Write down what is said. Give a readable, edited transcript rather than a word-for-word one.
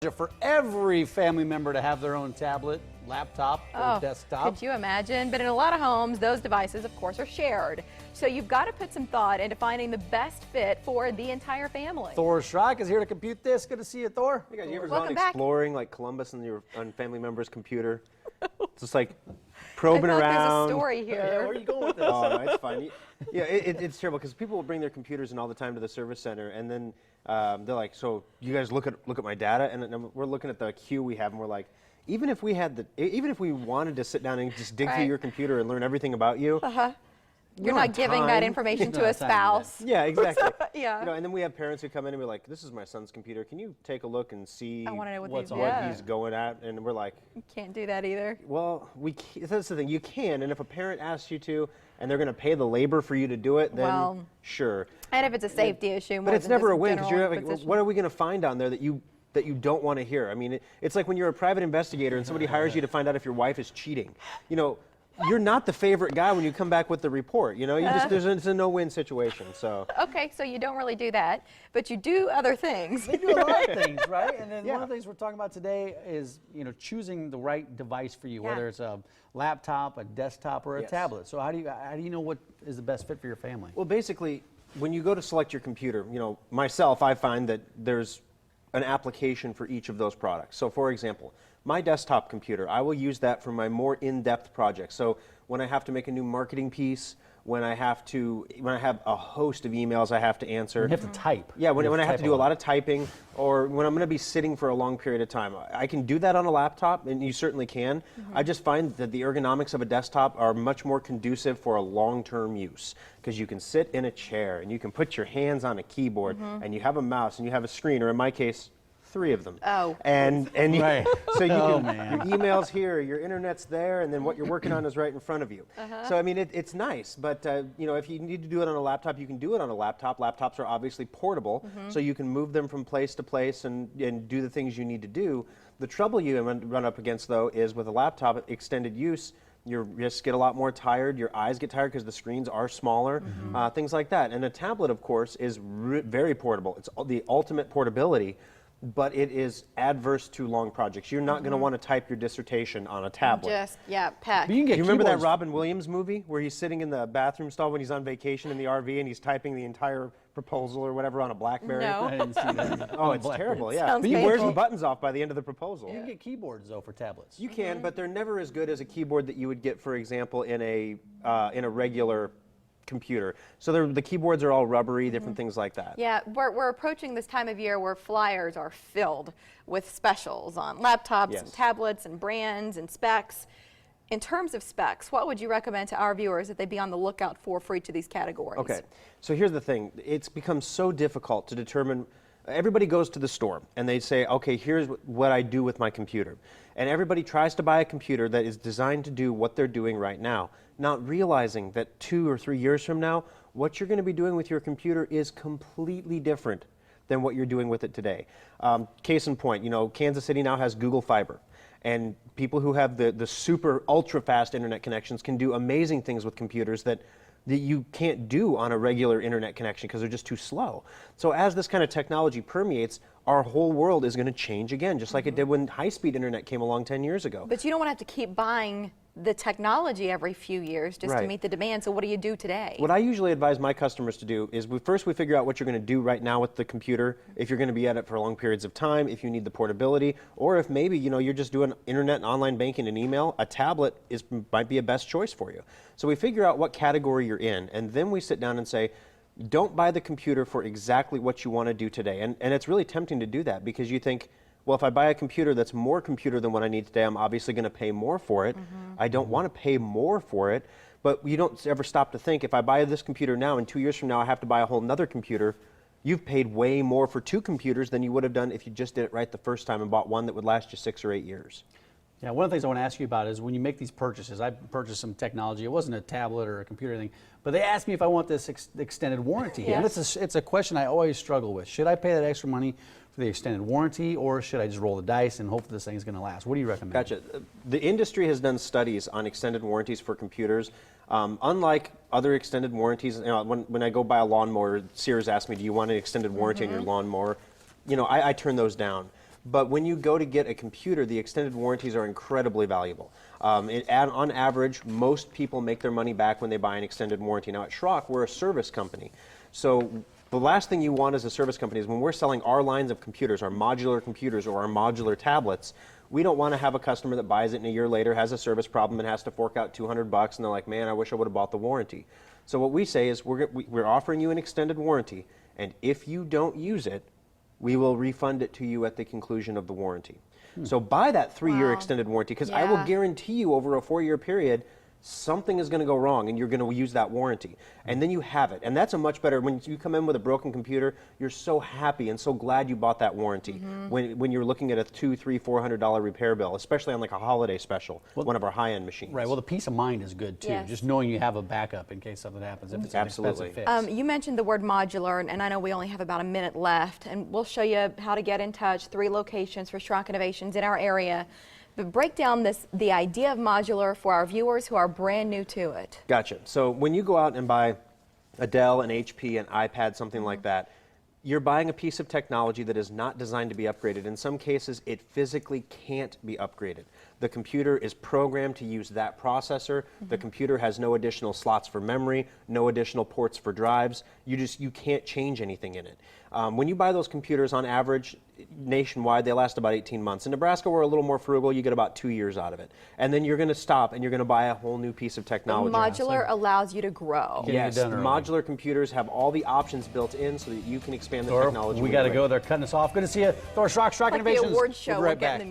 For every family member to have their own tablet, laptop, or desktop. Could you imagine? But in a lot of homes, those devices, of course, are shared. So you've got to put some thought into finding the best fit for the entire family. Thor Schrock is here to compute this. Good to see you, Thor. Hey guys, you ever gone exploring like Columbus on family member's computer? Just like probing around. There's a story here. Yeah, where are you going with this? Oh, no, it's fine. Yeah, it's terrible because people will bring their computers in all the time to the service center, and then they're like, "So you guys look at my data?" And we're looking at the queue we have, and we're like, even if we wanted to sit down and just dig through your computer and learn everything about you. You're not giving that information to a spouse. Yeah, exactly. Yeah. You know, and then we have parents who come in and we're like, "This is my son's computer. Can you take a look and see I want to know what he's going at?" And we're like, "You can't do that either." Well, that's the thing. You can, and if a parent asks you to, and they're going to pay the labor for you to do it, then sure. And if it's a safety issue, but it's never a win because you're like, what are we going to find down there that you don't want to hear? I mean, it's like when you're a private investigator and somebody hires you to find out if your wife is cheating. You know, you're not the favorite guy when you come back with the report. You know, it's a no-win situation. So. Okay, so you don't really do that, but you do other things. They do a lot of things, right? And then one of the things we're talking about today is, you know, choosing the right device for you, whether it's a laptop, a desktop, or a tablet. So how do you know what is the best fit for your family? Well, basically, when you go to select your computer, you know, myself, I find that there's an application for each of those products. So, for example, my desktop computer, I will use that for my more in-depth projects. So when I have to make a new marketing piece, when I have a host of emails I have to answer. You have to type. Yeah, when I have to do a lot of typing, or when I'm going to be sitting for a long period of time. I can do that on a laptop, and you certainly can. I just find that the ergonomics of a desktop are much more conducive for a long-term use, because you can sit in a chair, and you can put your hands on a keyboard, and you have a mouse, and you have a screen, or in my case, 3 of them. Oh. And you, so you can, man. your email's here, your internet's there, and then what you're working on is right in front of you. So I mean, it's nice, but you know, if you need to do it on a laptop, you can do it on a laptop. Laptops are obviously portable, so you can move them from place to place and do the things you need to do. The trouble you run up against, though, is with a laptop, extended use, your wrists get a lot more tired, your eyes get tired because the screens are smaller, things like that. And a tablet, of course, is very portable. It's the ultimate portability. But it is adverse to long projects. You're not going to want to type your dissertation on a tablet. Just, peck. You remember that Robin Williams movie where he's sitting in the bathroom stall when he's on vacation in the RV and he's typing the entire proposal or whatever on a BlackBerry? No. I didn't see that. Oh, it's terrible, yeah. Sounds But he wears painful. the buttons off by the end of the proposal. You can get keyboards, though, for tablets. You can, but they're never as good as a keyboard that you would get, for example, in a regular computer. So the keyboards are all rubbery, different things like that. Yeah, we're approaching this time of year where flyers are filled with specials on laptops and tablets and brands and specs. In terms of specs, what would you recommend to our viewers that they be on the lookout for each of these categories? Okay, so here's the thing. It's become so difficult to determine. Everybody goes to the store and they say, okay, here's what I do with my computer. And everybody tries to buy a computer that is designed to do what they're doing right now, not realizing that 2 or 3 years from now, what you're going to be doing with your computer is completely different than what you're doing with it today. Case in point, you know, Kansas City now has Google Fiber. And people who have the super ultra fast internet connections can do amazing things with computers that you can't do on a regular internet connection because they're just too slow. So as this kind of technology permeates, our whole world is going to change again, just like it did when high-speed internet came along 10 years ago. But you don't want to have to keep buying the technology every few years just to meet the demand. So what do you do today? What I usually advise my customers to do is first we figure out what you're going to do right now with the computer, if you're going to be at it for long periods of time, if you need the portability, or if maybe you're just doing internet and online banking and email, a tablet might be a best choice for you. So we figure out what category you're in, and then we sit down and say, don't buy the computer for exactly what you want to do today. And it's really tempting to do that because you think, well, if I buy a computer that's more computer than what I need today, I'm obviously going to pay more for it. I don't want to pay more for it, but you don't ever stop to think, if I buy this computer now and 2 years from now I have to buy a whole nother computer, you've paid way more for 2 computers than you would have done if you just did it right the first time and bought one that would last you 6 or 8 years. Yeah, one of the things I want to ask you about is when you make these purchases, I purchased some technology. It wasn't a tablet or a computer or anything, but they asked me if I want this extended warranty. And it's a question I always struggle with. Should I pay that extra money for the extended warranty, or should I just roll the dice and hope that this thing's going to last? What do you recommend? Gotcha. The industry has done studies on extended warranties for computers. Unlike other extended warranties, when I go buy a lawnmower, Sears asked me, do you want an extended warranty on your lawnmower? I turn those down. But when you go to get a computer, the extended warranties are incredibly valuable. On average, most people make their money back when they buy an extended warranty. Now at Schrock, we're a service company. So the last thing you want as a service company is when we're selling our lines of computers, our modular computers or our modular tablets, we don't want to have a customer that buys it and a year later has a service problem and has to fork out $200 and they're like, man, I wish I would have bought the warranty. So what we say is we're offering you an extended warranty, and if you don't use it, we will refund it to you at the conclusion of the warranty. So buy that 3-year extended warranty, because I will guarantee you over a 4-year period, something is going to go wrong and you're going to use that warranty. And then you have it. And that's a much better, when you come in with a broken computer, you're so happy and so glad you bought that warranty. When you're looking at a $200, $300, $400 repair bill, especially on like a holiday special, one of our high-end machines. Right, well the peace of mind is good too, just knowing you have a backup in case something happens, if it's an expensive fix. You mentioned the word modular, and I know we only have about a minute left, and we'll show you how to get in touch, 3 locations for Schrock Innovations in our area. But break down the idea of modular for our viewers who are brand new to it. Gotcha. So when you go out and buy a Dell, an HP, an iPad, something like that, you're buying a piece of technology that is not designed to be upgraded. In some cases, it physically can't be upgraded. The computer is programmed to use that processor. The computer has no additional slots for memory, no additional ports for drives. You can't change anything in it. When you buy those computers, on average, nationwide, they last about 18 months. In Nebraska, we're a little more frugal. You get about 2 years out of it. And then you're going to stop and you're going to buy a whole new piece of technology. The modular allows you to grow. Yes, the modular computers have all the options built in so that you can expand the technology. We got to go. They're cutting us off. Good to see you. Thor Schrock, Schrock Innovations. The award show. We'll be right back.